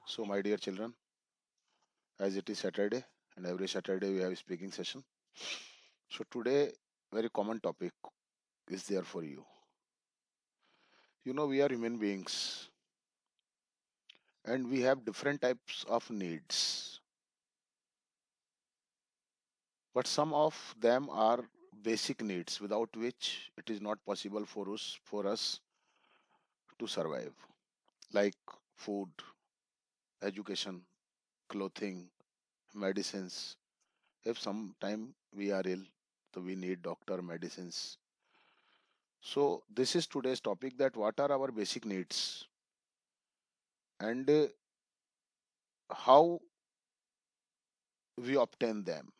So, my dear children, as it is Saturday, and every Saturday we have a speaking session. So, today, very common topic is there for you. We are human beings and we have different types of needs, but some of them are basic needs without which it is not possible for us to survive, like food, education, clothing, medicines. If sometime we are ill, so we need doctor medicines. So this is today's topic, that what are our basic needs, and how we obtain them.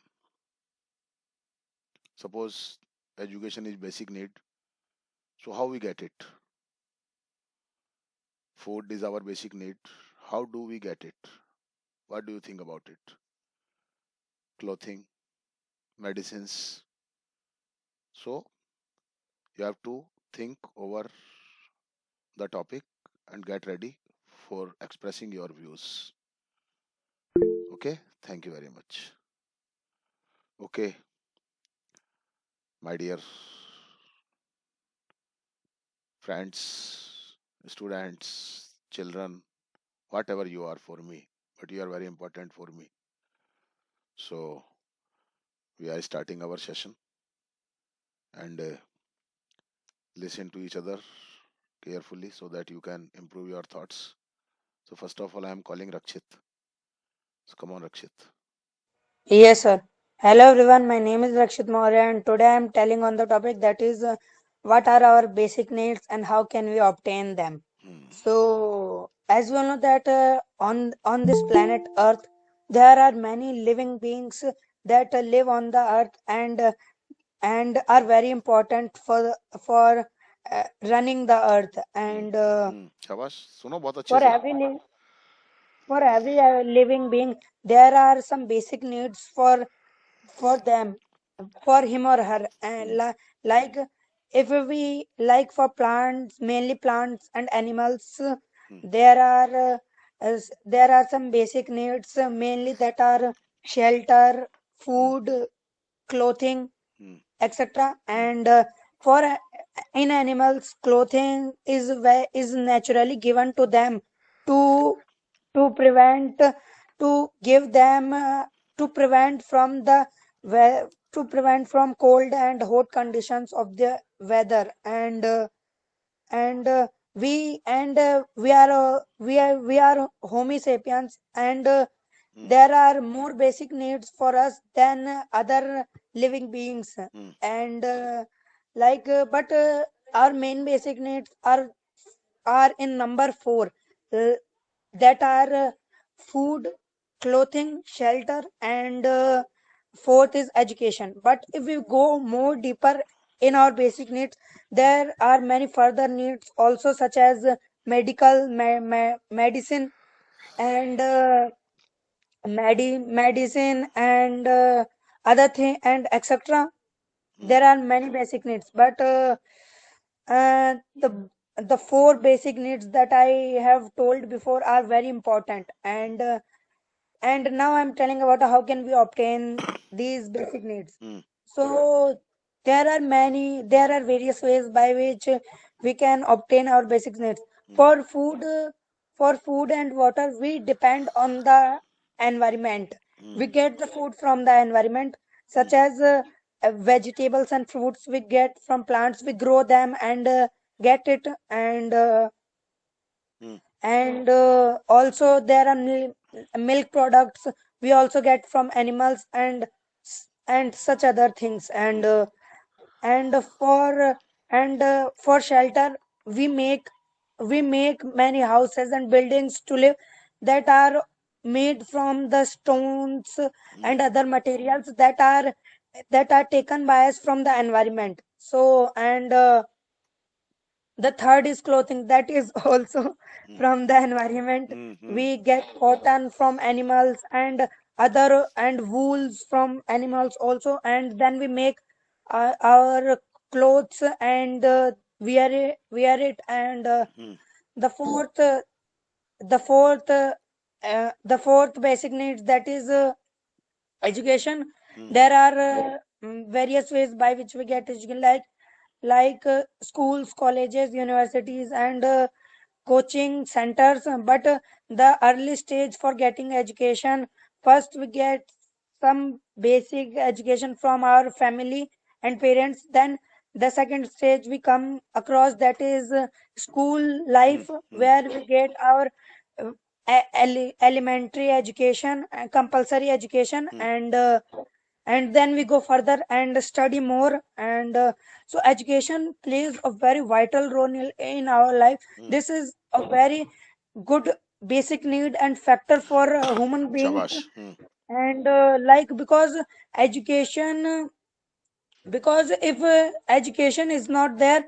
Suppose education is basic need, so how we get it? Food is our basic need. How do we get it? What do you think about it? Clothing, medicines. So you have to think over the topic and get ready for expressing your views. Okay, thank you very much. Okay, my dear friends, students, children, whatever you are for me, but you are very important for me. So we are starting our session, and listen to each other carefully so that you can improve your thoughts. So first of all, I am calling Rakshit. So come on, Rakshit. Yes, sir. Hello, everyone. My name is Rakshit Maurya, and today I am telling on the topic that is what are our basic needs and how can we obtain them. Hmm. So, as we all know that on this planet Earth, there are many living beings that live on the Earth and are very important for running the Earth Hmm. and शाबाश, सुनो बहुत अच्छे for से. every living being there are some basic needs for them, for him or her, and Hmm. like if we like for plants, mainly plants and animals, Hmm. there are there are some basic needs, mainly that are shelter, Hmm. food, clothing, Hmm. etc. Hmm. And for in animals, clothing is naturally given to them to to prevent to give them to prevent from the to prevent from cold and hot conditions of the weather. And we are homo sapiens, and Hmm. there are more basic needs for us than other living beings. Hmm. And but our main basic needs are in number 4, uh, that are food, clothing, shelter, and fourth is education. But if we go more deeper in our basic needs, there are many further needs also, such as medicine and medicine and other thing and etc. Hmm. There are many basic needs, but the four basic needs that I have told before are very important. And now I'm telling about how can we obtain these basic needs. Hmm. So there are various ways by which we can obtain our basic needs. Hmm. For food and water, we depend on the environment. Hmm. We get the food from the environment, Hmm. such as vegetables and fruits we get from plants. We grow them and get it, Hmm. and also there are milk products we also get from animals, and such other things. Hmm. And for shelter, we make we make many houses and buildings to live, that are made from the stones Hmm. and other materials that are taken by us from the environment. So, and the third is clothing, that is also Hmm. from the environment. Hmm. Hmm. We get cotton from animals and other and wools from animals also, and then we make our clothes and wear it. And Hmm. the fourth, the fourth the fourth basic needs, that is education. Hmm. There are various ways by which we get education, like schools, colleges, universities, and coaching centers. But the early stage for getting education, first we get some basic education from our family and parents. Then the second stage we come across, that is school Hmm. life, Hmm. where we get our uh, elementary education, compulsory education, Hmm. and then we go further and study more. And so education plays a very vital role in our life. Hmm. This is a very good basic need and factor for human beings. Shabash. Hmm. And because education, because if education is not there,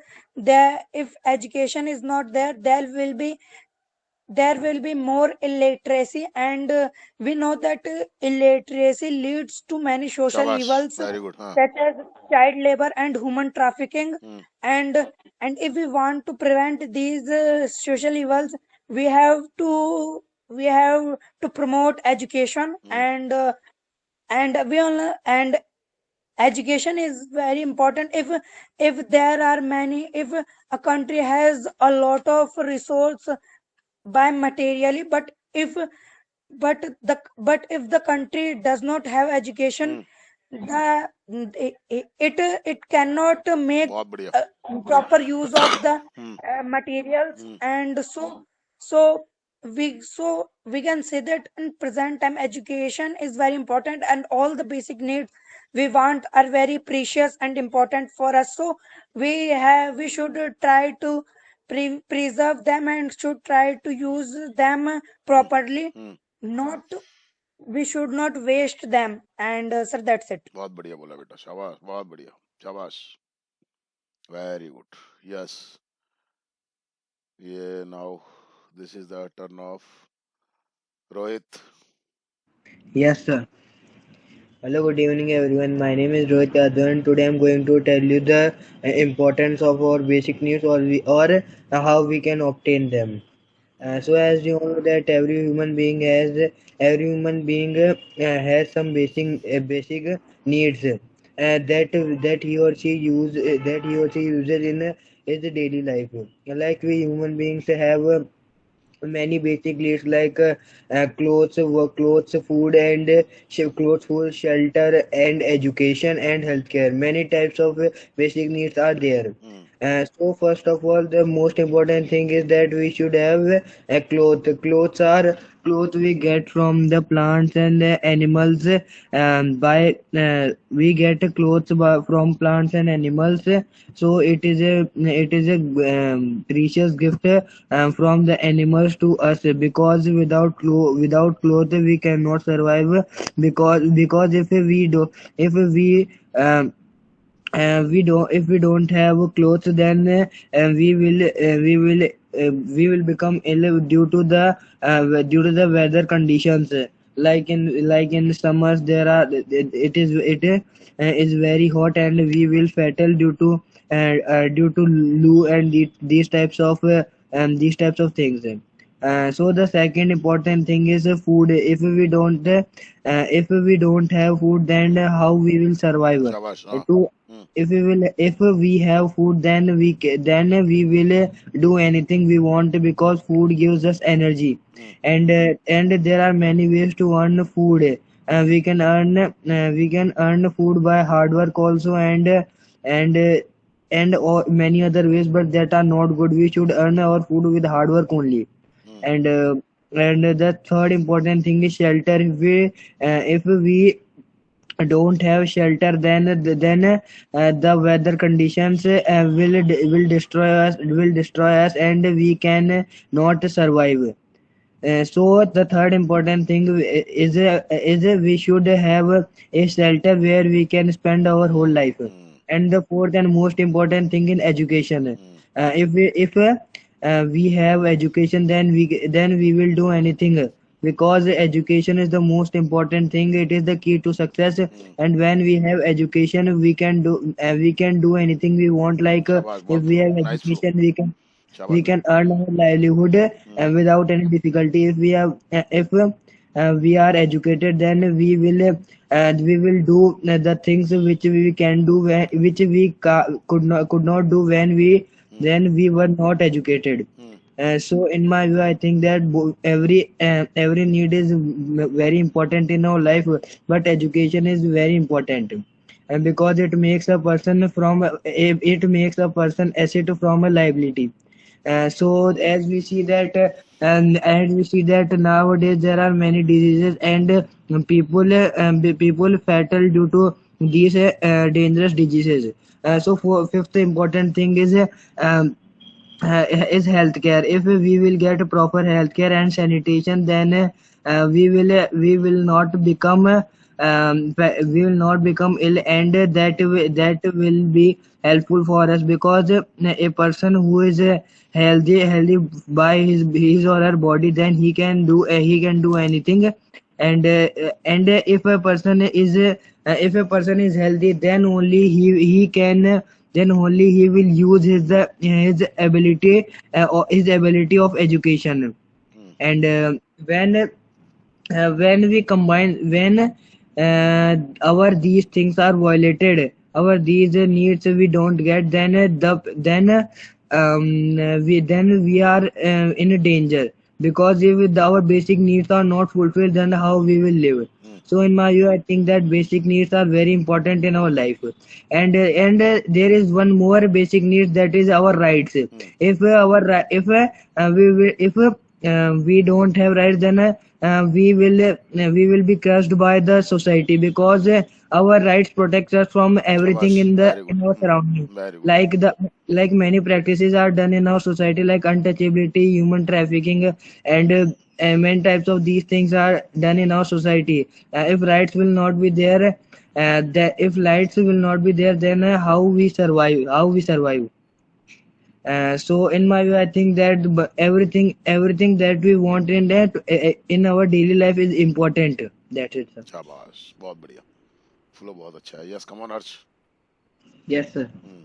if education is not there, there will be more illiteracy. And we know that illiteracy leads to many social Shabash. evils, Very good. Huh. such as child labor and human trafficking. Hmm. And if we want to prevent these social evils, we have to we have to promote education. Hmm. And education is very important. If there are many, if a country has a lot of resource by materially, but if the country does not have education, Hmm. the it cannot make बहुत बढ़िया. uh, proper use of the Hmm. materials. Hmm. And so we can say that in present time education is very important, and all the basic needs we want are very precious and important for us. So we should try to preserve them and should try to use them Hmm. properly. Hmm. Not We should not waste them. And sir, that's it. बहुत बढ़िया बोला बेटा. शाबाश. बहुत बढ़िया. शाबाश. Very good. Yes. Yeah. Now this is the turn of Rohit. Yes, sir. Hello, good evening, everyone. My name is Rohit Yadav, and today I'm going to tell you the importance of our basic needs, or how we can obtain them. Hmm. So, as you know that every human being has some basic needs that he or she uses in his daily life. Like we human beings have. Many basic needs like clothes, food, and clothes, food, shelter, and education and healthcare. Many types of basic needs are there. Hmm. So first of all, the most important thing is that we should have clothes. Clothes we get from the plants and animals. By We get clothes from plants and animals. So it is a precious gift from the animals to us, because without clothes we cannot survive, because if we don't if we don't have clothes, then we will become ill due to the weather conditions. Like in summers, it is very hot, and we will fatal due to loo and these types of things. So the second important thing is food. If we don't have food, then how we will survive? Shabash. Huh. To Hmm. if we have food, then we will do anything we want, because food gives us energy. Hmm. And there are many ways to earn food. We can earn food by hard work also, and many other ways, but that are not good. We should earn our food with hard work only. Hmm. And uh, and the third important thing is shelter. If we don't have shelter, then the weather conditions will destroy us, and we can not survive. So the third important thing is we should have a shelter where we can spend our whole Hmm. life. Hmm. And the fourth and most important thing in education. Hmm. If we have education, then we will do anything, because education is the most important thing. It is the key to success. Hmm. And when we have education, we can do anything we want. Like Shabash. if बहुत we have nice flow. education, we can. शाबाश we भैया. can earn our livelihood Hmm. without any difficulty. If we have if we are educated, then we will do the things which we can do which we could not do when Hmm. we were not educated. Hmm. So in my view, I think that every need is very important in our life, but education is very important, and because it makes a person asset from a liability. So as we see that and we see that nowadays there are many diseases, and people fatal due to these dangerous diseases. So for fifth important thing um, is healthcare. If we will get proper healthcare and sanitation, then we will not become we will not become ill, and that will be helpful for us, because a person who is healthy by his or her body, then he can do anything. And if a person is healthy, then only he can then only he will use his ability of education. Hmm. And when we combine when our these things are violated, our these needs we don't get, then we are in danger, because if our basic needs are not fulfilled, then how we will live? Hmm. So in my view, I think that basic needs are very important in our life. And there is one more basic need, that is our rights. Hmm. If our if we don't have rights, then we will be crushed by the society, because our rights protect us from everything Shabash. Very good. in our Hmm. surroundings. Very good. Like many practices are done in our society, like untouchability, human trafficking, and many types of these things are done in our society. If rights will not be there, if lights will not be there, then how we survive. So in my view, I think that everything that we want in our daily life is important. That's it, sir. शाबाश. बहुत बढ़िया. Flow बहुत अच्छा है. Yes, come on, Arch. Yes, sir. Hmm.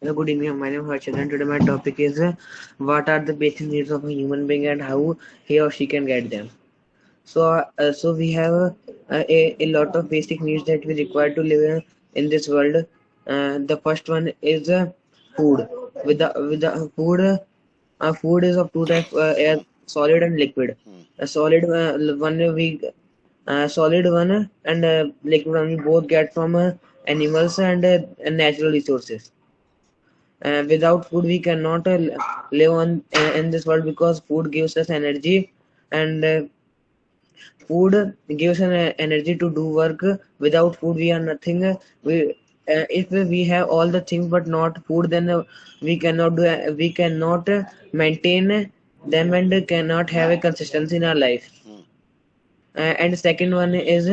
Hello, good evening. My name is Harshad, and today my topic is what are the basic needs of a human being and how he or she can get them. So we have a lot of basic needs that we require to live in this world. The first one is food. With the food is of two types: Hmm. solid and liquid. Hmm. A solid one and liquid one we both get from animals and natural resources. Without food, we cannot live on in this world, because food gives us energy, and food gives us energy to do work. Without food, we are nothing. We If we have all the things but not food, then we cannot maintain them, and cannot have a consistency in our life. Hmm. And the second one is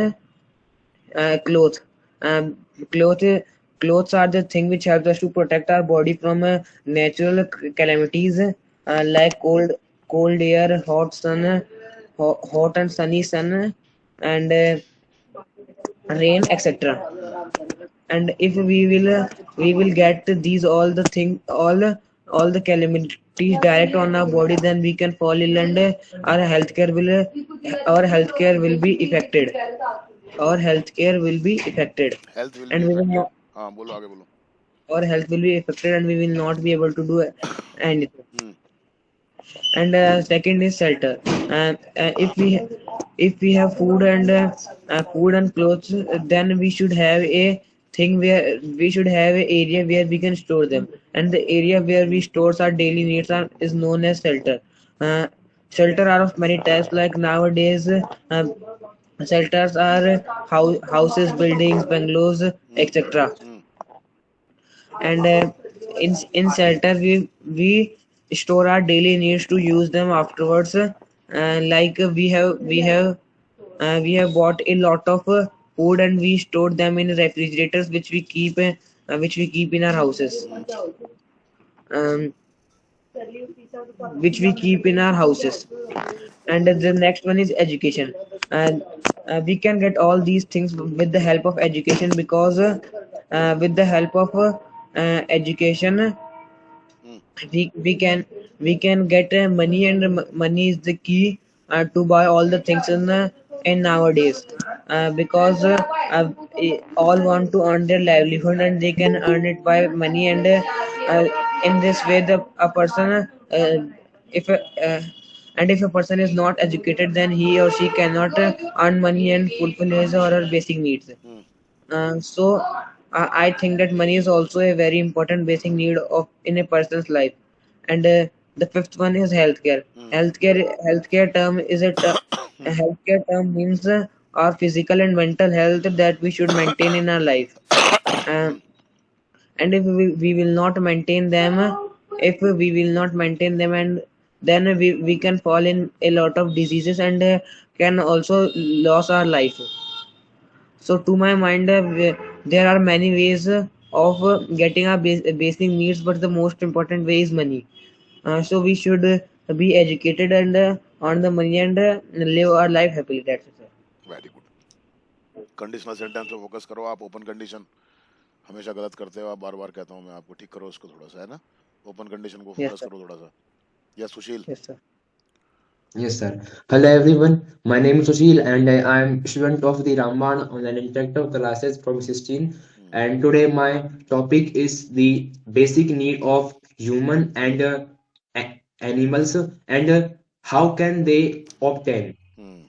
clothes. Um, clothes clothes are the thing which helps us to protect our body from natural calamities, like cold air, hot and sunny sun, and rain, etc. Hmm. And if we will get these all the calamities direct on our body, then we can fall ill, and our healthcare will be affected. Our healthcare will be affected, Health will be and affected. हाँ बोलो आगे बोलो. our health will be affected, and we will not be able to do anything. Hmm. And second is shelter. If we have food and clothes, then we should have a thing where we should have an area where we can store them, and the area where we store our daily needs is known as shelter. uh, Shelter are of many types, like nowadays shelters are houses, buildings, bungalows, Hmm. etc. Hmm. And in shelter we store our daily needs to use them afterwards. Like we have bought a lot of food, and we stored them in refrigerators, which we keep in our houses. Hmm. um, which we keep in our houses. And the next one is education. And we can get all these things with the help of education, because with the help of education, Hmm. we can get money, and money is the key to buy all the things in nowadays, because all want to earn their livelihood, and they can earn it by money. And uh, in this way, the a person if a, and if a person is not educated, then he or she cannot earn money and fulfill his or her basic needs. Hmm. I think that money is also a very important basic need of in a person's life. And the fifth one is healthcare. Hmm. Healthcare term is a Hmm. healthcare term means our physical and mental health that we should maintain in our life. Uh, Hmm. and if we will not maintain them, if we will not maintain them, and then we can fall in a lot of diseases, and can also lose our life. So, to my mind, there are many ways of getting our basic needs, but the most important way is money. So, we should be educated and earn the money, and live our life happily. That's it, sir. Very good. Conditional sentence पे focus करो आप. Open condition हमेशा गलत करते हो आप. बार बार कहता हूँ मैं आपको. ठीक करो उसको थोड़ा सा, है ना. ओपन कंडीशन को Yes, फोकस sir. करो थोड़ा सा. Yes Sushil. Yes, sir. Yes, sir. Hello, everyone. My name is Sushil, and I am student of the Raman online interactive classes from 16. Hmm. And today my topic is the basic need of human and animals, and how can they obtain. Hmm.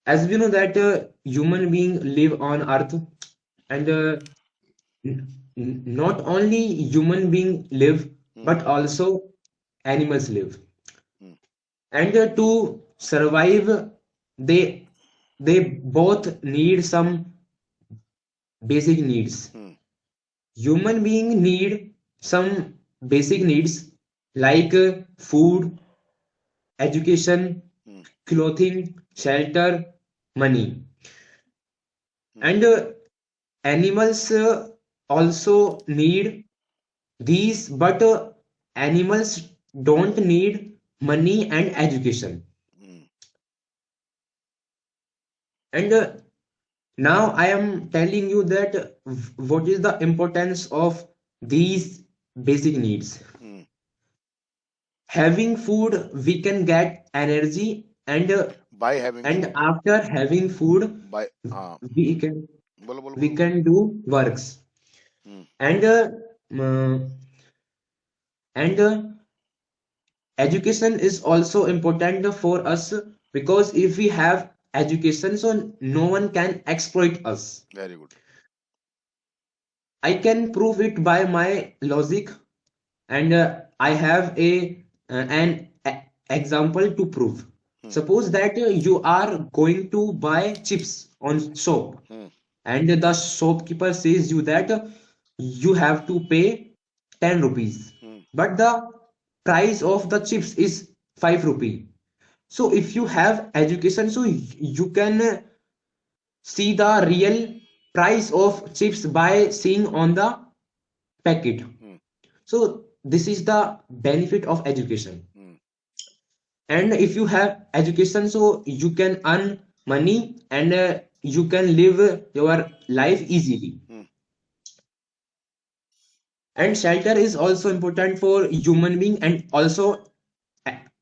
As we know that human being live on Earth, and not only human being live, Hmm. but also animals live. Hmm. And to survive, they they both need some basic needs. Hmm. Human being need some basic needs like food, education, Hmm. clothing, shelter, money. Hmm. And animals also need these, but animals don't need money and education. Hmm. And now I am telling you that what is the importance of these basic needs. Hmm. Having food, we can get energy, By having and food. after having food, By हाँ. we can बोलो बोलो we बोलो. can do works. Hmm. And uh, and education is also important for us, because if we have education, so no one can exploit us. Very good. I can prove it by my logic, and I have an example to prove. Hmm. Suppose that you are going to buy chips on shop, Hmm. and the shopkeeper says you that you have to pay 10 rupees, Hmm. but the price of the chips is 5 rupee. So if you have education, so you can see the real price of chips by seeing on the packet. Hmm. So this is the benefit of education. Hmm. And if you have education, so you can earn money, and you can live your life easily. Hmm. And shelter is also important for human being and also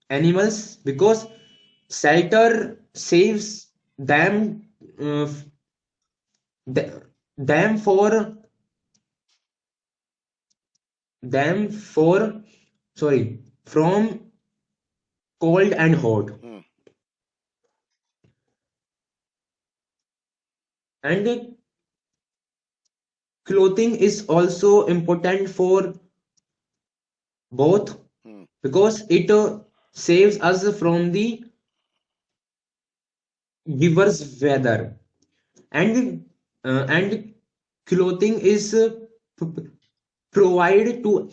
animals, because shelter saves uh, th- them for sorry, from cold and hot. Hmm. And clothing is also important for both, Hmm. because it saves us from the giver's weather. And clothing is provided to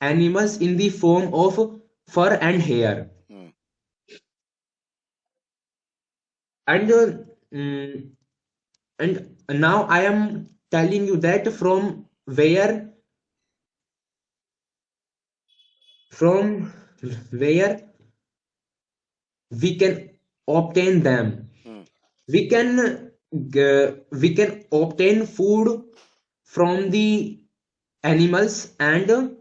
animals in the form of fur and hair. Hmm. And mm, and now I am telling you that from where we can obtain them. Hmm. We can obtain food from the animals, and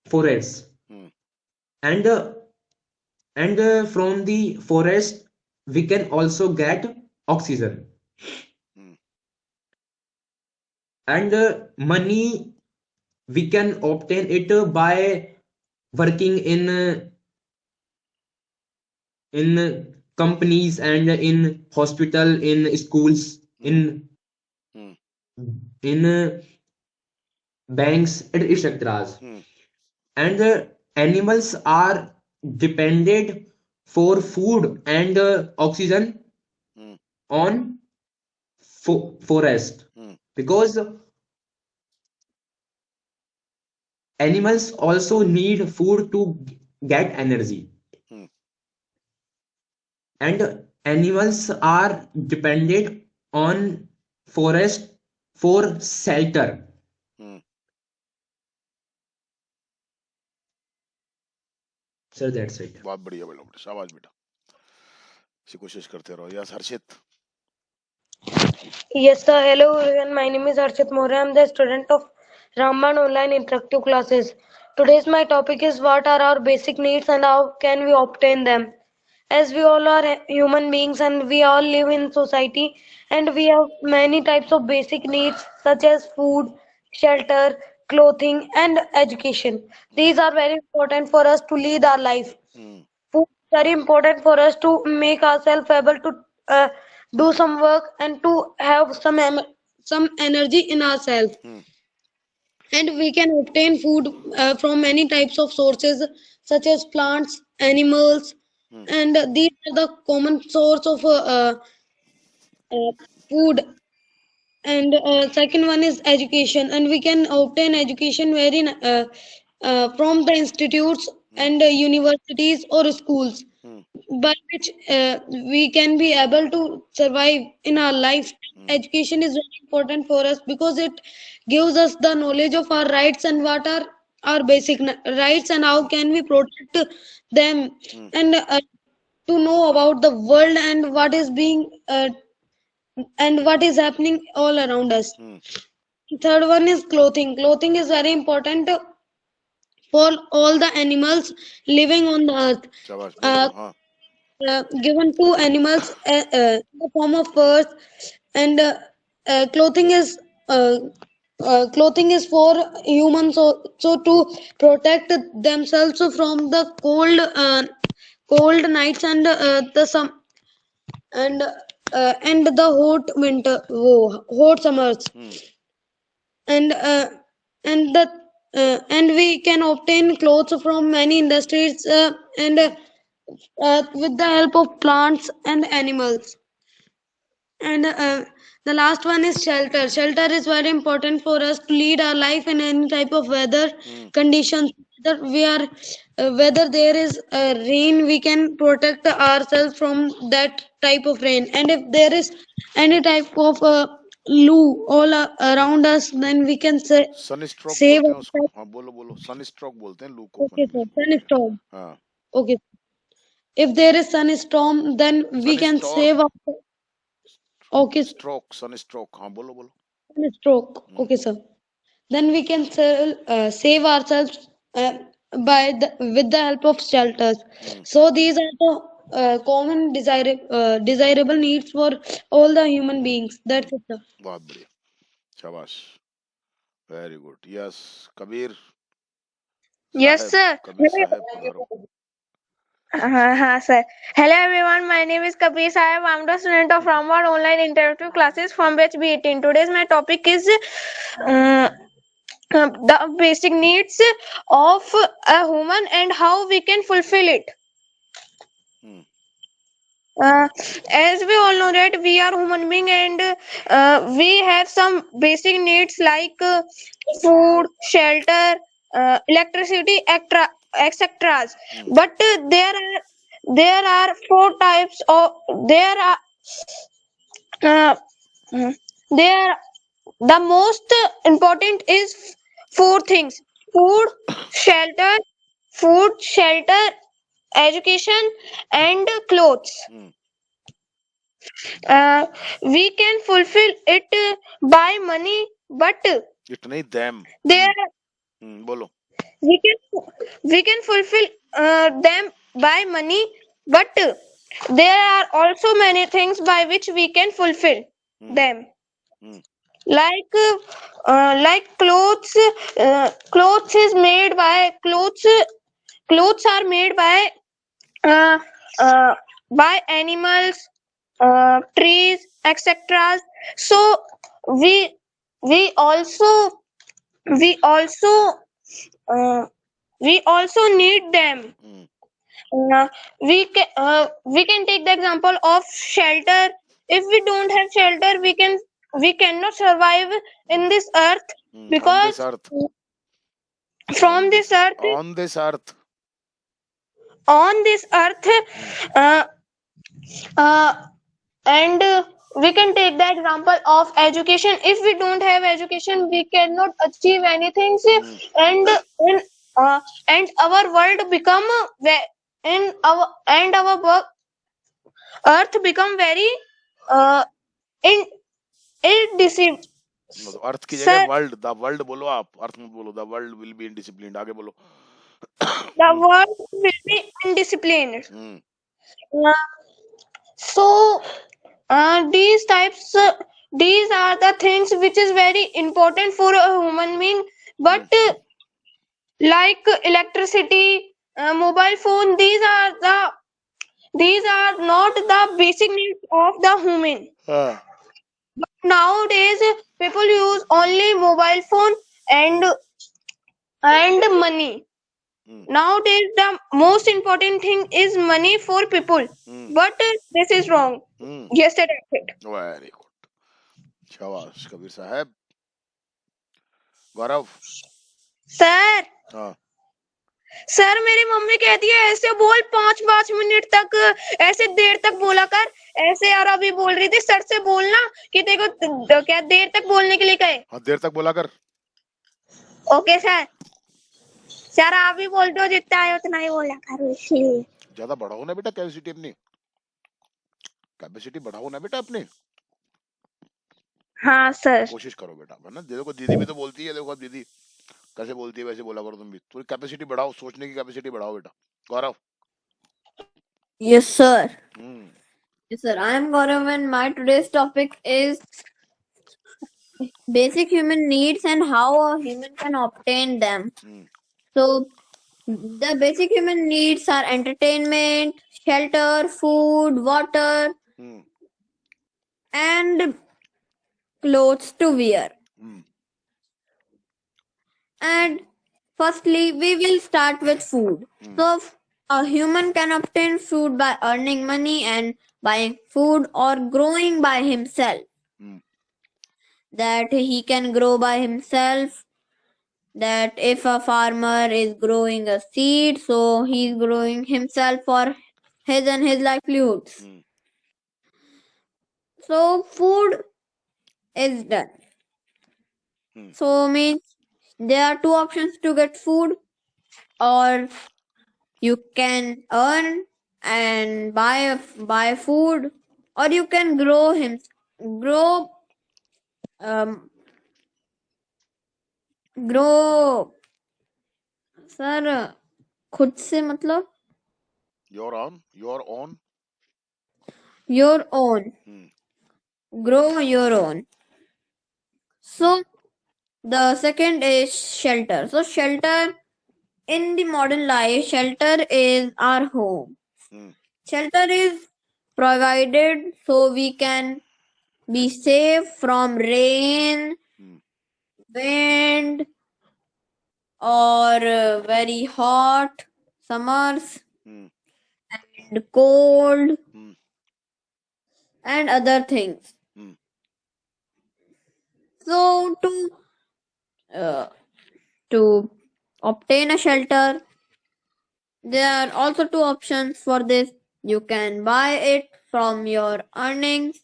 forests, Hmm. and from the forest we can also get oxygen, Hmm. and money we can obtain it by working in companies and in hospital, in schools, Hmm. Hmm. in banks, etc. Hmm. And animals are dependent for food and oxygen Hmm. on forest, Hmm. because animals also need food to get energy, Hmm. and animals are dependent on forest for shelter. Hmm. So that's it. बहुत बढ़िया बेटा, शाबाश बेटा, इसी कोशिश करते रहो। Yes Harshit. Yes, sir. Hello, everyone. My name is Archit More. I am the student of Ramban Online Interactive Classes. Today's my topic is what are our basic needs and how can we obtain them. As we all are human beings and we all live in society and we have many types of basic needs such as food, shelter, clothing and education. Hmm. These are very important for us to lead our life. Hmm. Food is very important for us to make ourselves able to uh, do some work and to have some energy in ourselves, Hmm. and we can obtain food from many types of sources such as plants, animals, Hmm. and these are the common source of uh, food. And second one is education, and we can obtain education from the institutes Hmm. and universities or schools, Hmm. by which we can be able to survive in Hmm. our life. Hmm. Education is very important for us because it gives us the knowledge of our rights and what are our basic rights and how can we protect them, Hmm. and to know about the world and what is being and what is happening all around us. Hmm. Third one is clothing. Clothing is very important for all the animals living on the earth. शाबाश, बोलो Uh, बोलो, हाँ। Given to animals in the form of furs, and clothing is uh, clothing is for humans, so to protect themselves from the cold nights and the some and the hot summers, Hmm. and the and we can obtain clothes from many industries and Hmm. with the help of plants and animals. And the last one is shelter. Shelter is very important for us to lead our life in any type of weather Hmm. conditions. Whether there is rain, we can protect ourselves from that type of rain. And if there is any type of loo all around us, then we can sun stroke save बोलते हैं उसको, ourselves. हाँ बोलो बोलो, सन stroke बोलते हैं लू को Okay, sir. इंग्लिश। Sunstorm. हाँ। Okay. If there is sunstorm, then we sun can stroke, save our. Okay, stroke, sun stroke, हाँ बोलो बोलो। sunstroke. Hmm. Okay, sir. Then we can save ourselves with the help of shelters. Hmm. So these are the common desirable needs for all the human beings. That's it, sir. बहुत बढ़िया, शाबाश, very good. Yes Kabir Yes, साहब, sir. Kabir साहब पधारो। Sir. Hello, everyone. My name is Kapil Sahib. I'm the student of Ramwad Online Interactive Classes from batch B18. Today's my topic is uh, the basic needs of a human and how we can fulfill it. Hmm. Uh, as we all know that we are human being and we have some basic needs like food, shelter, electricity, etc. Hmm. But there are four types of there are uh, mm, there the most important is four things: food, shelter, education, and clothes. Hmm. uh, we can fulfill it by money, but it नहीं them, there बोलो। we can fulfill them by money, but there are also many things by which we can fulfill Hmm. them, Hmm. like clothes. Clothes is made by clothes are made uh, uh, by animals, trees, etc. So we we also we also uh, we also need them. Hmm. uh, we can take the example of shelter. If we don't have shelter, we cannot survive Hmm. in this earth, Hmm. On this because earth. On from this this. earth On this earth. on this earth Hmm. uh, uh, and we can take the example of education. If we don't have education, we cannot achieve anything. Hmm. and in and our world become in our and our earth become very uh, in indecisive. मतलब अर्थ की जगह Sir, world, the world बोलो, आप अर्थ मत बोलो, the world will be indisciplined, आगे बोलो. the hmm. world will be undisciplined. Hmm. Uh, so these are the things which is very important for a human being. But hmm. like electricity, mobile phone, these are not the basic needs of the human. हाँ. Nowadays people use only mobile phone and money. Hmm. Nowadays the most important thing is money for people, hmm. but this is wrong. Hmm. Yesterday I said. Very good, शाबाश कबीर साहब. गौरव. Sir हाँ. Sir मेरी mummy कहती है ऐसे बोल 5-5 minute तक, ऐसे देर तक बोला कर ऐसे। और अभी बोल रही थी सर से बोलना कि देखो क्या देर तक बोलने के लिए कहे। हाँ, देर तक बोला कर. Okay sir. सर आप भी बोलते हो जितना है उतना ही बोला करो, इसलिए। ज्यादा बढ़ाओ ना बेटा कैपेसिटी अपनी, कैपेसिटी बढ़ाओ ना बेटा अपनी. हाँ सर। कोशिश करो बेटा, है ना. देखो दीदी भी तो बोलती है, देखो अब दीदी कैसे बोलती है वैसे बोला करो तुम भी. थोड़ी कैपेसिटी बढ़ाओ, सोचने की कैपेसिटी बढ़ाओ बेटा. गौरव. Yes, sir. Hmm. Yes, sir. I am Gaurav, and my today's topic is basic human needs and how a human can obtain them. Hmm. So, the basic human needs are entertainment, shelter, food, water, hmm. and clothes to wear. Hmm. And firstly, we will start with food. Hmm. So, a human can obtain food by earning money and buying food or growing by himself. Hmm. That he can grow by himself. That if a farmer is growing a seed, so he's growing himself for his and his livelihoods. Hmm. So food is done. Hmm. So means there are two options to get food, or you can earn and buy food, or you can grow um grow sir खुद से मतलब Your own. Your own. your own, Hmm. grow your own. So the second is shelter. So shelter in the modern life, shelter is our home. Hmm. Shelter is provided so we can be safe from rain, Hmm. wind, or very hot summers Hmm. and cold Hmm. and other things. Hmm. So uh, to obtain a shelter, there are also two options for this. You can buy it from your earnings,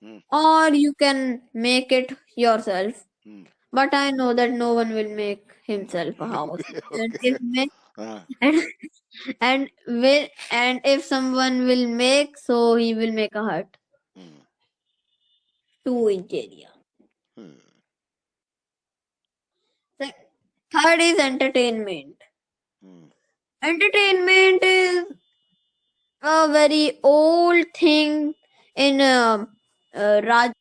Hmm. or you can make it yourself. Hmm. But I know that no one will make himself a house. Okay. And Okay. if make, हाँ. and if someone will make, so he will make a hut, Hmm. 2-inch area. Hmm. Third is entertainment. Entertainment is a very old thing in Raj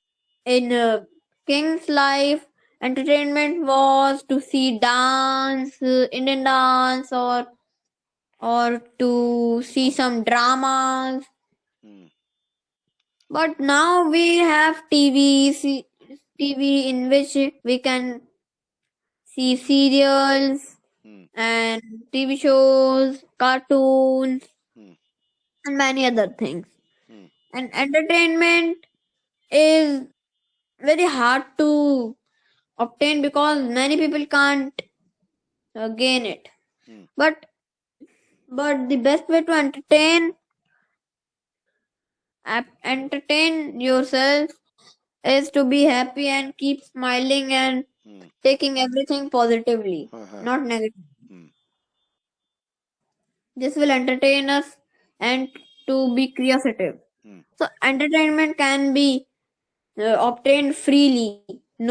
in King's life. Entertainment was to see dance, Indian dance, or to see some dramas. Hmm. But now we have TV in which we can see serials Hmm. and TV shows, cartoons, Hmm. and many other things. Hmm. And entertainment is very hard to obtain because many people can't gain it. Hmm. But the best way to entertain yourself is to be happy and keep smiling and Hmm. taking everything positively, Uh-huh. not negative. Hmm. This will entertain us and to be creative. Hmm. So entertainment can be obtained freely,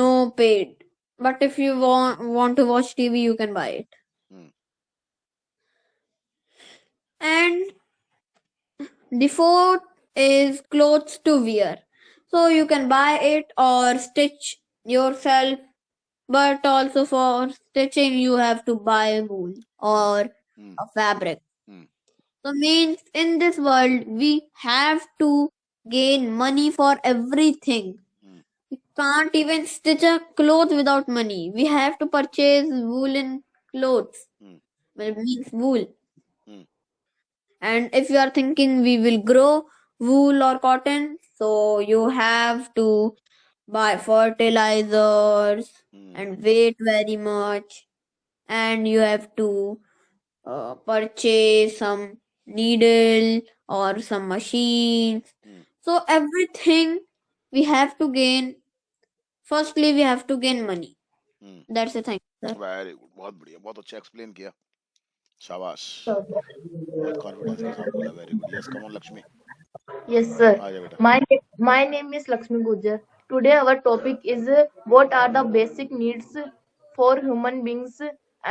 no paid. But if you want to watch TV, you can buy it. Hmm. And the fourth is clothes to wear. So you can buy it or stitch yourself, but also for stitching you have to buy wool or Hmm. a fabric. Hmm. So means in this world we have to gain money for everything. Hmm. We can't even stitch a cloth without money. We have to purchase woolen clothes. Hmm. Well, it means wool. Hmm. And if you are thinking we will grow wool or cotton, so you have to buy fertilizers Hmm. and wait very much, and you have to purchase some needle or some machines. Hmm. So everything we have to gain. Firstly, we have to gain money. Hmm. That's the thing, sir. Very good, बहुत बढ़िया, बहुत अच्छा explain किया, शाबाश, बहुत confidence के साथ बोला, very good. Yes, come on Lakshmi, Yes, sir. आ जा बेटा। My name is Lakshmi Gujjar. Today our topic is what are the basic needs for human beings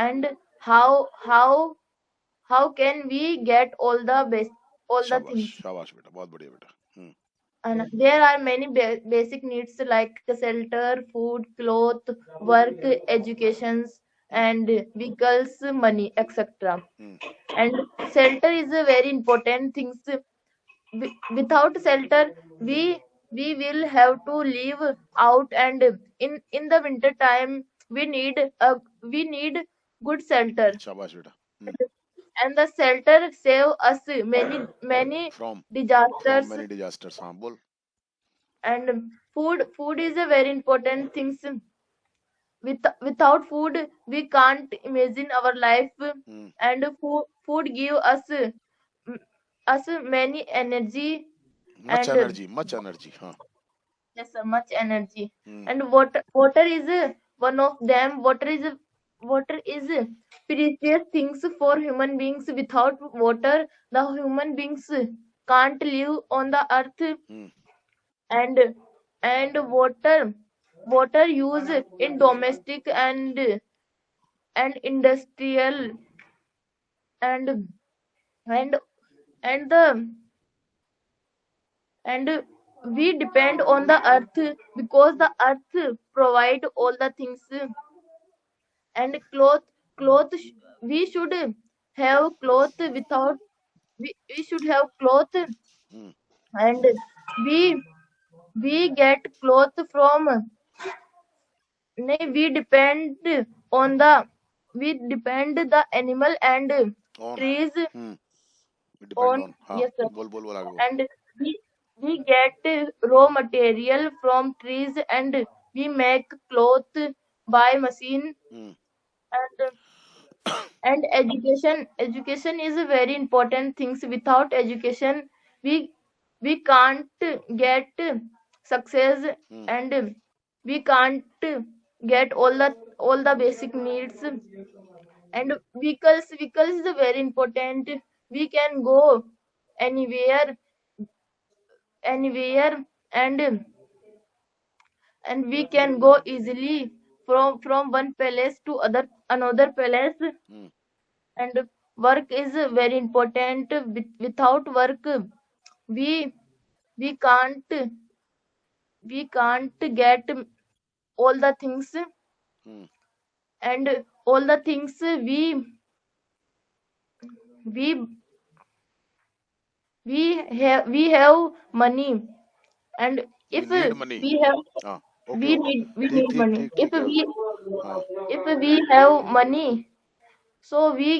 and how can we get all the शाबाश things. शाबाश बेटा, बहुत बढ़िया बेटा। हम्म। And there are many basic needs like shelter, food, cloth, work, educations, and vehicles, money, etc. Hmm. And shelter is a very important thing. Without shelter we will have to live out, and in the winter time we need good shelter, शाबाश बेटा। हम्म। and the shelter save us many from disasters. Many disasters, हाँ बोल। And food is a very important thing. Without food we can't imagine our life. Hmm. And food give us many energy. Much And energy, much energy, हाँ। yes, sir, much energy. Hmm. And water is one of them. Water is precious things for human beings. Without water the human beings can't live on the earth. Hmm. and and water use in domestic and industrial, and and and the and we depend on the earth because the earth provide all the things. And we should have cloth. Without we should have cloth. Hmm. And we we get cloth from we depend the animal and on. trees hmm. Depend on. On, हाँ। Yes, sir. बोल बोल, आगे बोल। And we get raw material from trees, and we make cloth by machine. Hmm. and and education is a very important things. Without education we can't get success. Hmm. And we can't get all the basic needs. And vehicles is very important. We can go anywhere and we can go easily from one palace to another palace. Hmm. And work is very important. Without work, we we can't we can't get all the things, Hmm. and all the things we we have money, and We if need money. we have हाँ, okay, okay. we ठीक need ठीक money. ठीक ठीक है. हाँ. If we have money, so we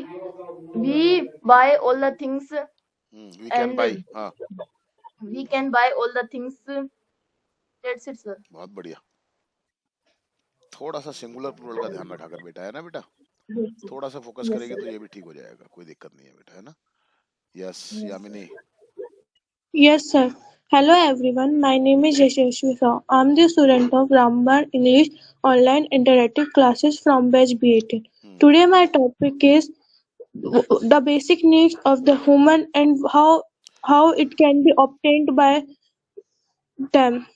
buy all the things, We can and buy. हाँ. we can buy all the things. That's it, sir. बहुत बढ़िया. थोड़ा सा सिंगुलर प्लूरल का ध्यान रखा कर बेटा, है ना बेटा? Yes, sir. थोड़ा सा फोकस Yes, करेगी sir. तो ये भी ठीक हो जाएगा, कोई दिक्कत नहीं है बेटा, है ना? Yes, Yamini. Yes, sir. Hello everyone. My name is Yashasvi Saw. I'm the student of Ramban English Online Interactive Classes from batch B18. Today my topic is the basic needs of the human and how it can be obtained by them.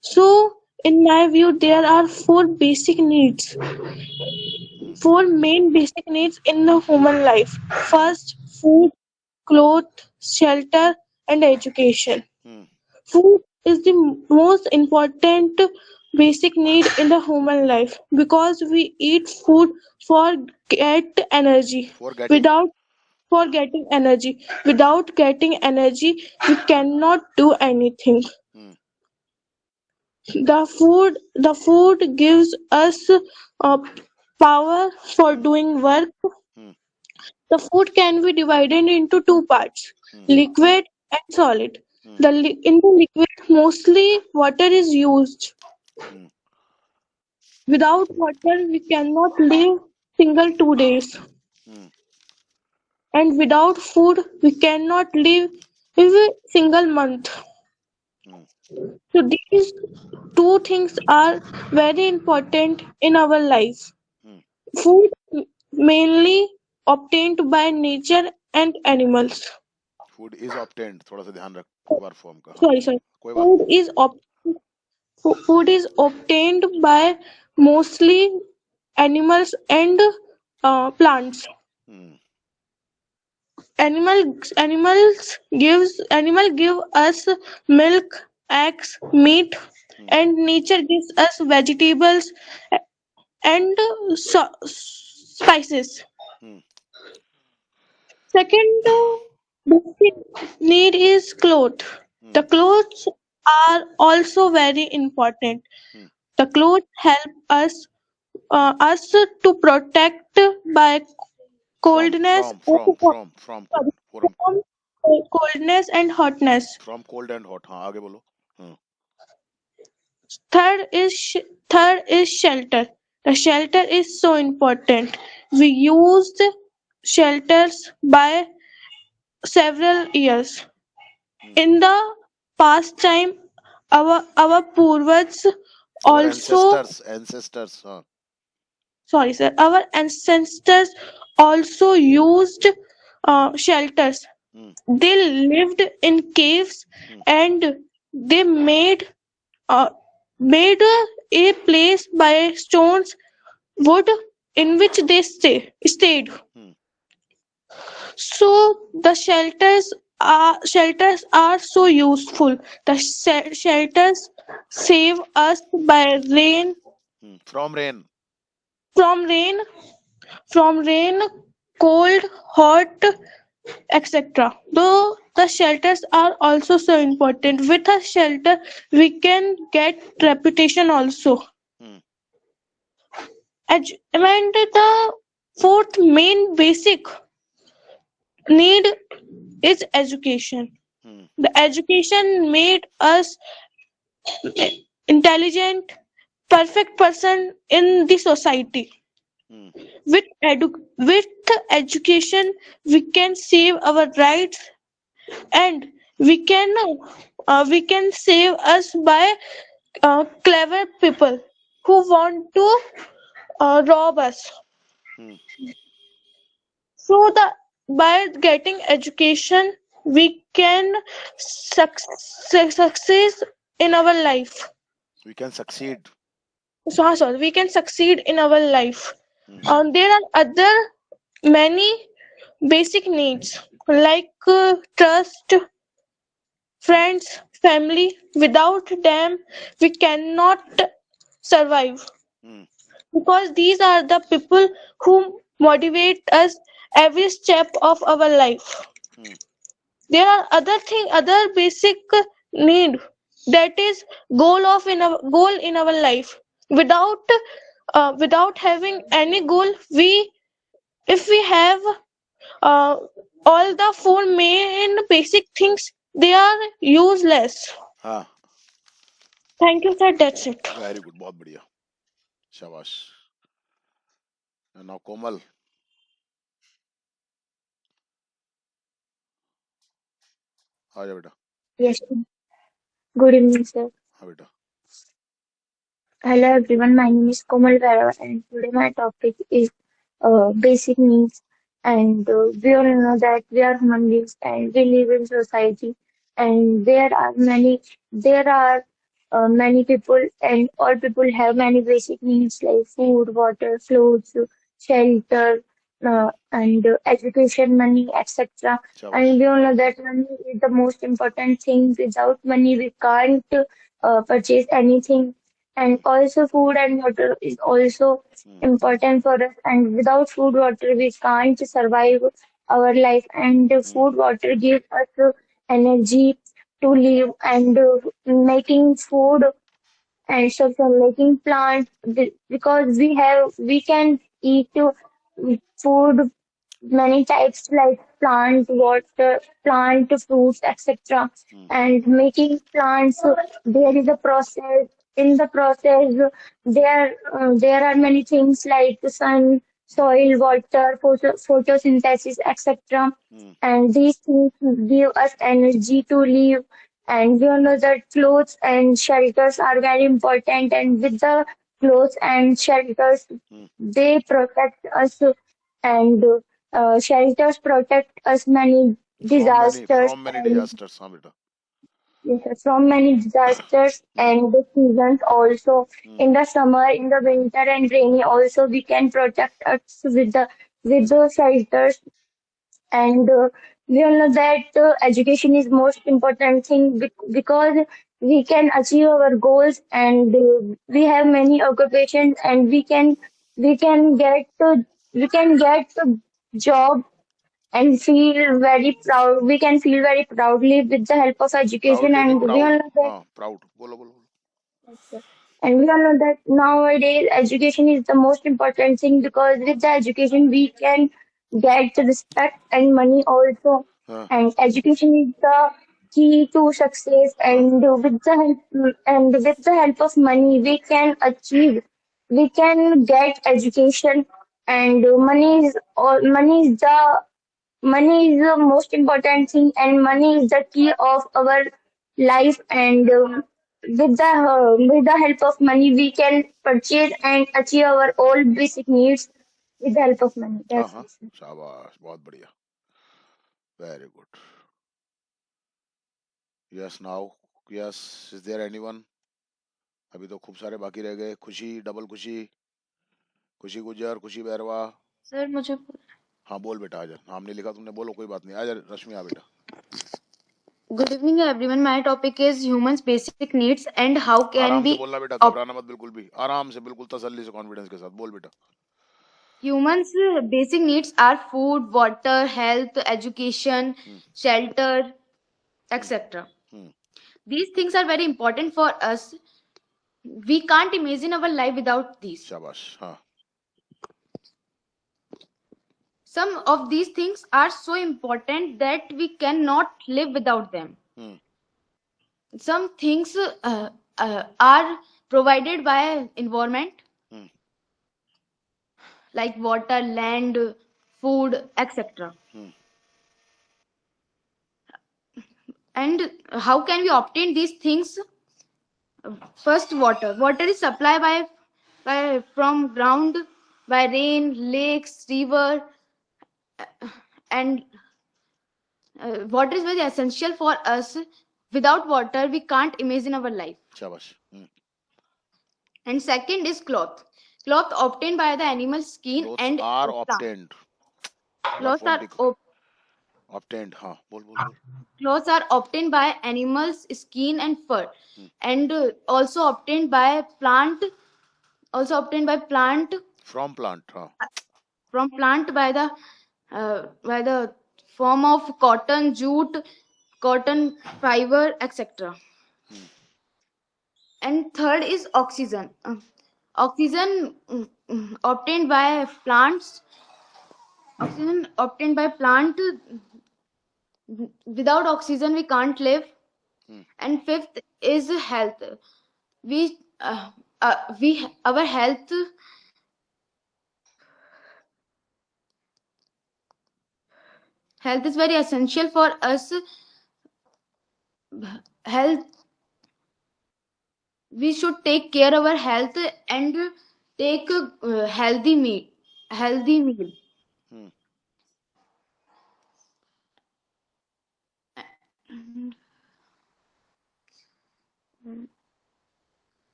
So, in my view, there are four basic needs, four main basic needs in the human life. First, food, clothes, shelter, and education. Food is the most important basic need in the human life because we eat food for get energy. Forgetting. Without for getting energy, without getting energy, we cannot do anything. The food gives us power for doing work. The food can be divided into two parts, liquid and solid. In the liquid, mostly water is used. Without water, we cannot live single 2 days. And without food, we cannot live a single month. So these two things are very important in our life. Food mainly obtained by nature and animals. Food is obtained, थोड़ा सा ध्यान रख बार form का. Sorry. कोई बात नहीं. Food is obtained by mostly animals and plants. Animal give us milk, eggs, meat, and nature gives us vegetables and spices. Second basic need is clothes. The clothes are also very important. The clothes help us to protect by coldness from coldness and hotness. from cold and hot. हाँ, आगे बोलो. Third is shelter. The shelter is so important. We used shelters by several years. In the past time, our purvats our also ancestors. हाँ. Sorry, sir. Our ancestors also used shelters. They lived in caves and they made a place by stones, wood in which they stayed. So the shelters are so useful. The shelters save us by rain, From rain. from rain, cold, hot, etc. Though the shelters are also so important. With a shelter, we can get reputation also. And the fourth main basic need is education. The education made us intelligent, perfect person in the society. With education, we can save our rights, and we can save us by clever people who want to rob us. So by getting education, we can success in our life. We can succeed. So we can succeed in our life. There are other many basic needs like trust, friends, family. Without them, we cannot survive Hmm. because these are the people who motivate us every step of our life. Hmm. There are other basic need that is goal in our life. Without having any goal, we if we have uh, all the four main basic things, they are useless. हाँ, Thank you, sir. That's it. Very good, बहुत बढ़िया, शाबाश. Now कोमल, आ जा बेटा. Yes, sir. Good evening, sir. हाँ बेटा. Hello everyone, my name is Komal Vaira and today my topic is basic needs. And we all know that we are human beings and we live in society, and there are many people, and all people have many basic needs like food, water, clothes, shelter, and education, money, etc. शाबाश. And we all know that money is the most important thing. Without money, we can't purchase anything. And also food and water is also Hmm. important for us, and without food water we can't survive our life. And Hmm. food water gives us energy to live, and making food and so making plants because we can eat food many types like plant, water, plant, fruits, etc. Hmm. And making plants, there is a process. In the process, there are many things like the sun, soil, water, photosynthesis, etc. Hmm. And these things give us energy to live. And we all know that clothes and shelters are very important. And with the clothes and shelters, Hmm. they protect us, and shelters protect us many disasters From many and disasters. हाँ बेटा. yes, sir, from many disasters Hmm. and the seasons also. Hmm. In the summer, in the winter and rainy also, we can protect us with the shelters. And we all know that education is most important thing because we can achieve our goals, and we have many occupations, and we can get a job and feel very proud. We can feel very proudly with the help of education. Proudly नहीं, And we all proud. know that हाँ, proud. बोलो बोलो बोलो. and we all know that nowadays education is the most important thing because with the education we can get respect and money also. हाँ. And education is the key to success. हाँ. And with the help of money we can get education. And money is the most important thing, and money is the key of our life. And with the help of money, we can purchase and achieve our all basic needs with the help of money. हाँ That's हाँ, it, sir. शाबाश, बहुत बढ़िया. Very good. Yes, now. Yes, is there anyone? अभी तो खूब सारे बाकी रह गए. खुशी, डबल खुशी, खुशी गुजर, खुशी बैरवा. सर मुझे हाँ बोल बेटा, आजा. नाम नहीं लिखा तुमने, बोलो, कोई बात नहीं. आजा रश्मि, आ बेटा. Good evening, everyone. My topic is humans' basic needs and how can आराम से we बोलना बेटा, घबराना मत बिल्कुल भी. आराम से, बिल्कुल तसल्ली से, कॉन्फिडेंस के साथ बोल बेटा. humans' basic needs are food, water, health, education, shelter, etc. Hmm. These things are very important for us. We can't imagine our life without these. शाबाश. हाँ. Some of these things are so important that we cannot live without them. Hmm. Some things are provided by environment, Hmm. like water, land, food, etc. Hmm. And how can we obtain these things? First, water. Water is supplied by from ground, by rain, lakes, river, and water is very essential for us. Without water, we can't imagine our life. शाबाश. Hmm. And second is cloth. Cloth obtained by the animal skin Clothes and are plant. obtained. Clothes phone are भी obtained, हाँ बोल बोल बोल. clothes are obtained by animals skin and fur, Hmm. and also obtained by plant, From plant, हाँ. from plant by the form of cotton, jute, cotton fiber, etc. Hmm. And third is oxygen. Oxygen obtained by plants. Oxygen obtained by plant. Without oxygen, we can't live. Hmm. And fifth is health. Our health is very essential for us. Health, we should take care of our health and take healthy meal. Hmm.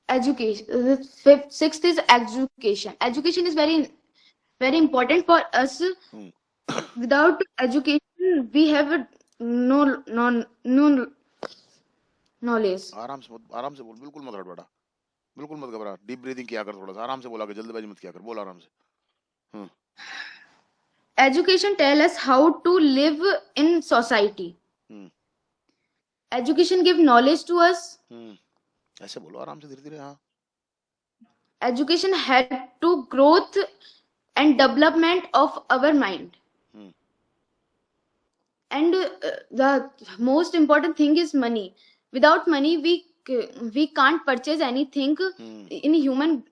Education. Sixth is education. Education is very very important for us. Hmm. Without education, we have no knowledge. आराम से बोल, बिल्कुल मत हड़बड़ा, बिल्कुल मत घबरा. Deep breathing किया कर, थोड़ा सा आराम से बोला कर, जल्दबाजी मत किया कर, बोल आराम से. Education tell us how to live in society. Education give knowledge to us. ऐसे बोलो आराम से, धीरे धीरे. हाँ. Education help to growth and development of our mind. And the most important thing is money. Without money, we can't purchase anything. In human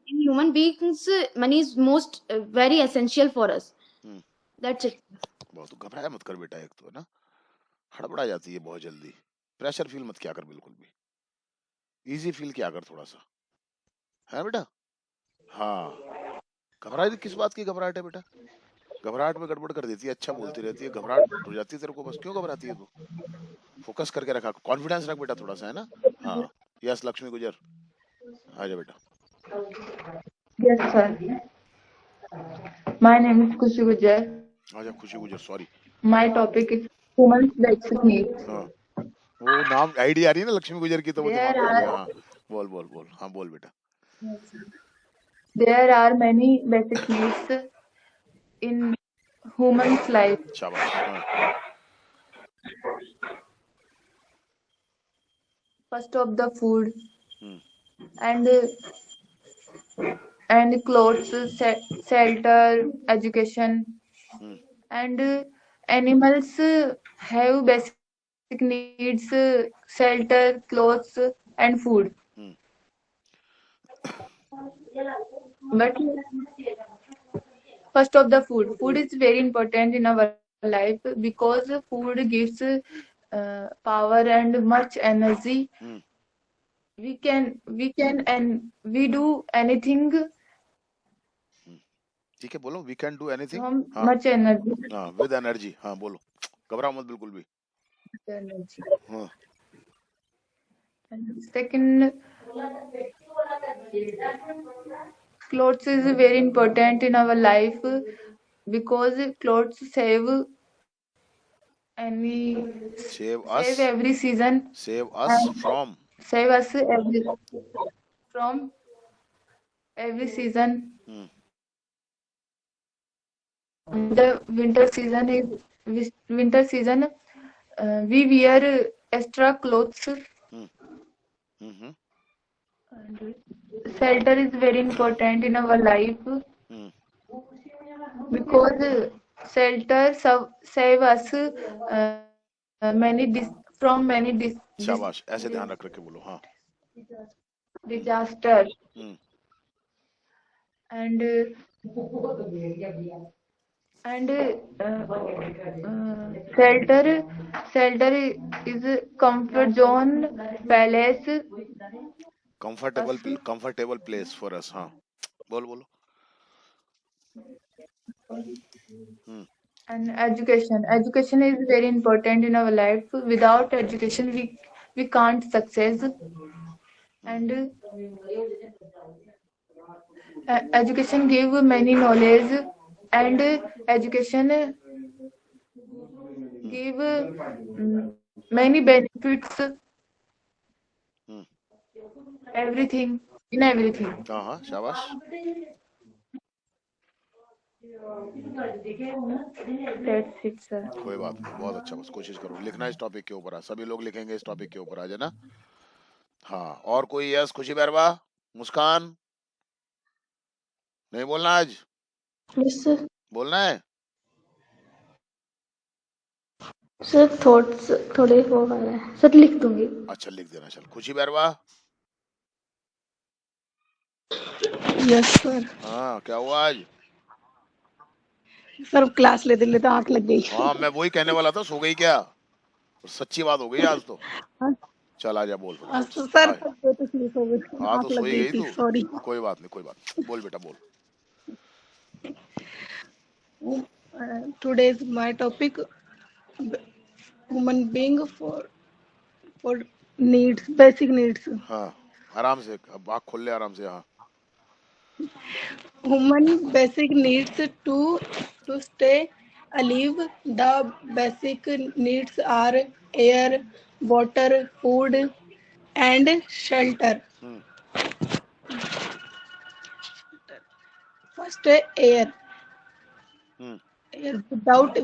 beings, money is most very essential for us. That's it. बहुत घबराया मत कर बेटा, एक तो है ना, हड़बड़ा जाती है बहुत जल्दी. प्रेशर फील मत किया कर बिल्कुल भी, इजी फील किया कर थोड़ा सा, है बेटा. हाँ, घबराहट किस बात की घबराहट है बेटा? घबराहट में गड़बड़ कर देती है, अच्छा बोलती रहती है, घबराहट हो जाती है तेरे को, बस क्यों घबराती है तू? फोकस करके रखा, कॉन्फिडेंस रख बेटा थोड़ा सा, है ना. हाँ. यस लक्ष्मी गुजर, आ जा बेटा. Yes, sir. My name is Khushi Gujar. आ जा खुशी गुजर, sorry. My topic is human basic needs. हाँ, वो नाम आईडी आ रही है ना लक्ष्मी गुजर की, तो वो दिमाग में आ गया. हाँ बोल बोल बोल, हाँ बोल बेटा. There are many basic needs in human's life. शाबाश. हाँ. First of the food Hmm. and clothes, shelter, education, and animals have basic needs, shelter, clothes, and food. But first of the food is very important in our life because food gives power and much energy. We can and we do anything. ठीक है बोलो, we can do anything. हम much energy. हाँ, with energy. हाँ बोलो, घबराओ मत बिल्कुल भी. Energy. हाँ. And second, clothes is very important in our life because clothes save every season. Save us from. Save us from every season. The winter season, we wear extra clothes. And shelter is very important in our life because shelter save us from many शाबाश, ऐसे ध्यान रख के बोलो. हाँ. disaster. And shelter is comfort zone, palace. Comfortable place for us. हाँ बोलो. And education is very important in our life. Without education we can't success. And education give many knowledge and education hmm give many benefits, hmm everything, in everything. हाँ हाँ शाबाश That's it, sir. कोई बात नहीं बहुत अच्छा बस कोशिश करो लिखना इस टॉपिक के ऊपर सभी लोग लिखेंगे इस टॉपिक के ऊपर आज है ना हाँ और कोई यस खुशी बैरवा मुस्कान नहीं बोलना आज Yes, sir. बोलना है सर थॉट्स थोड़े हो गए हैं सर, लिख दूंगी। अच्छा लिख देना चल खुशी बैरवा Yes, sir. हाँ क्या हुआ आज सर क्लास लेते लेते आंख लग गई। हाँ मैं वही कहने वाला था सो गई क्या सच्ची बात हो गई आज तो चल आजा बोल सर हाँ तो स्लीप हो गई, हाँ तो आंख लग सोई गई गई थी, तू सॉरी। कोई बात नहीं कोई बात नहीं। बोल बेटा बोल Today's my topic, human being for needs, basic needs. हाँ आराम से अब आँख खोल ले आराम से हाँ Human basic needs to stay alive. The basic needs are air, water, food, and shelter. हम्म First, air. हम्म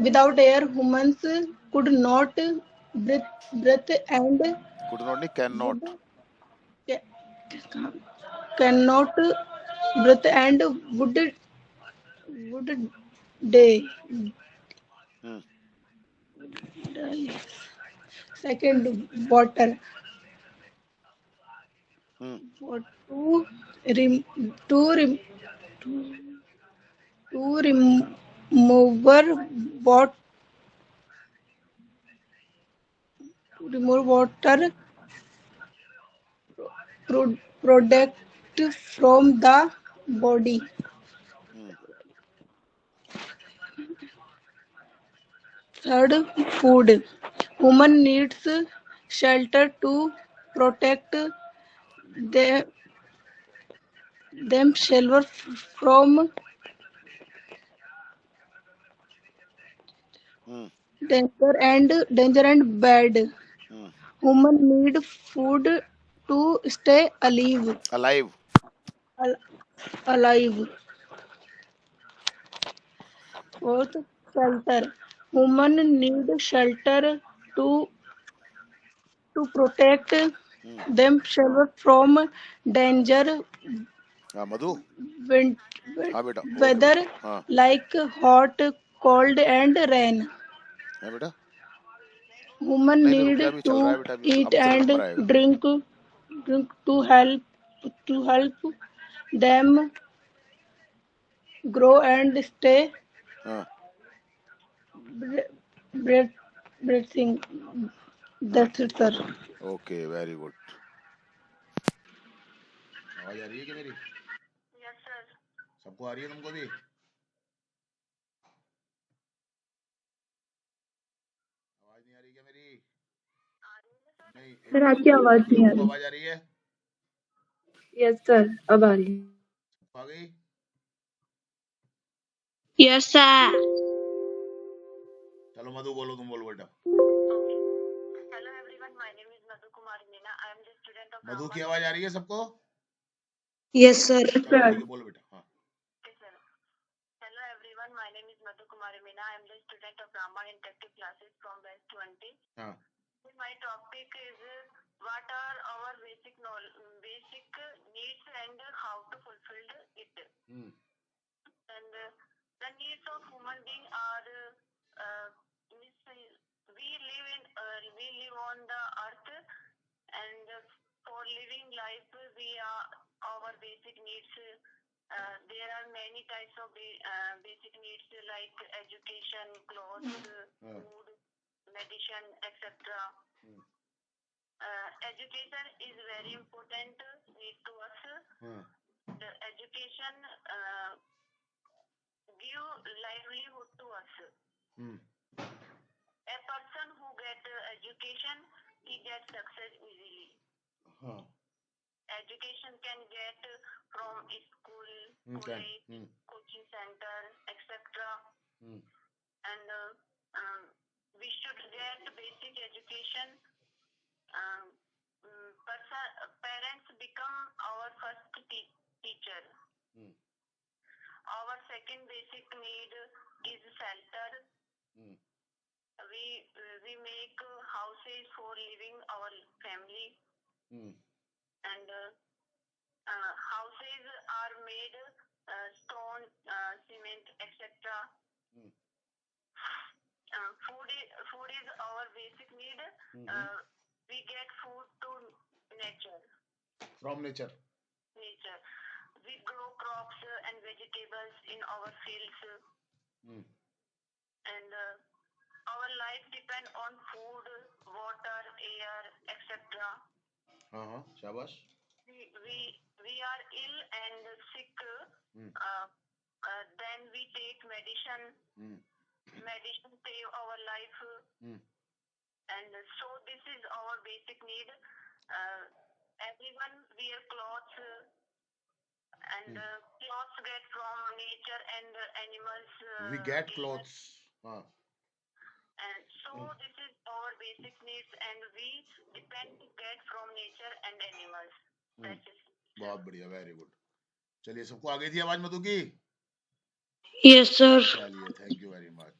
Without air, humans could not breathe and could not नहीं can would not cannot breathe and would die. हम्म Second, water. हम्म For to rem, to rem, to remove what to remove water product from the body. Hmm Third, food. Human needs shelter to protect the, themselves from hmm danger and bad. Hmm Human need food to stay alive. Alive al- Alive. Fourth, shelter. Human need shelter to protect themselves from danger, हाँ मधु win- हाँ बेटा okay weather बेटा हाँ like hot, cold, and rain. है बेटा Human नहीं नहीं रुक need जा अभी चल रहा है to बेटा अभी eat अब से and नंबर आएगा drink to help them grow and stay हाँ breath, breathing. That's it, sir. Okay very good आवाज आ रही है क्या मेरी सबको आ रही है तुमको भी आवाज नहीं आ रही क्या मेरी नहीं सर आपकी आवाज नहीं आ सबको रही। आवाज आ रही है यस सर, अब आ रही है। आ गई Yes, sir. चलो मधु बोलो तुम बोलो बेटा मधु की आवाज आ रही है सबको Yes, sir. चलो ठीक है बोलो बेटा हाँ हाँ हम्म हाँ हाँ हम्म हाँ can hmm etc. And we should get basic education. Parents become our first teacher. Our second basic need is shelter. We make houses for living our family. And houses are made stone, cement, etc. Food is our basic need. We get food to nature. From nature. We grow crops and vegetables in our fields. And our life depends on food, water, air, etc. Shabash. We are ill and sick. Then we take medicine. Medicine save our life. And so this is our basic need. Everyone wear clothes. And clothes get from nature and animals. We get clothes. And so this is our basic needs, and we depend to get from nature and animals. That is. बहुत बढ़िया, very good. चलिए, सबको आ गई थी आवाज मधु की? Yes, sir. चलिए, thank you very much.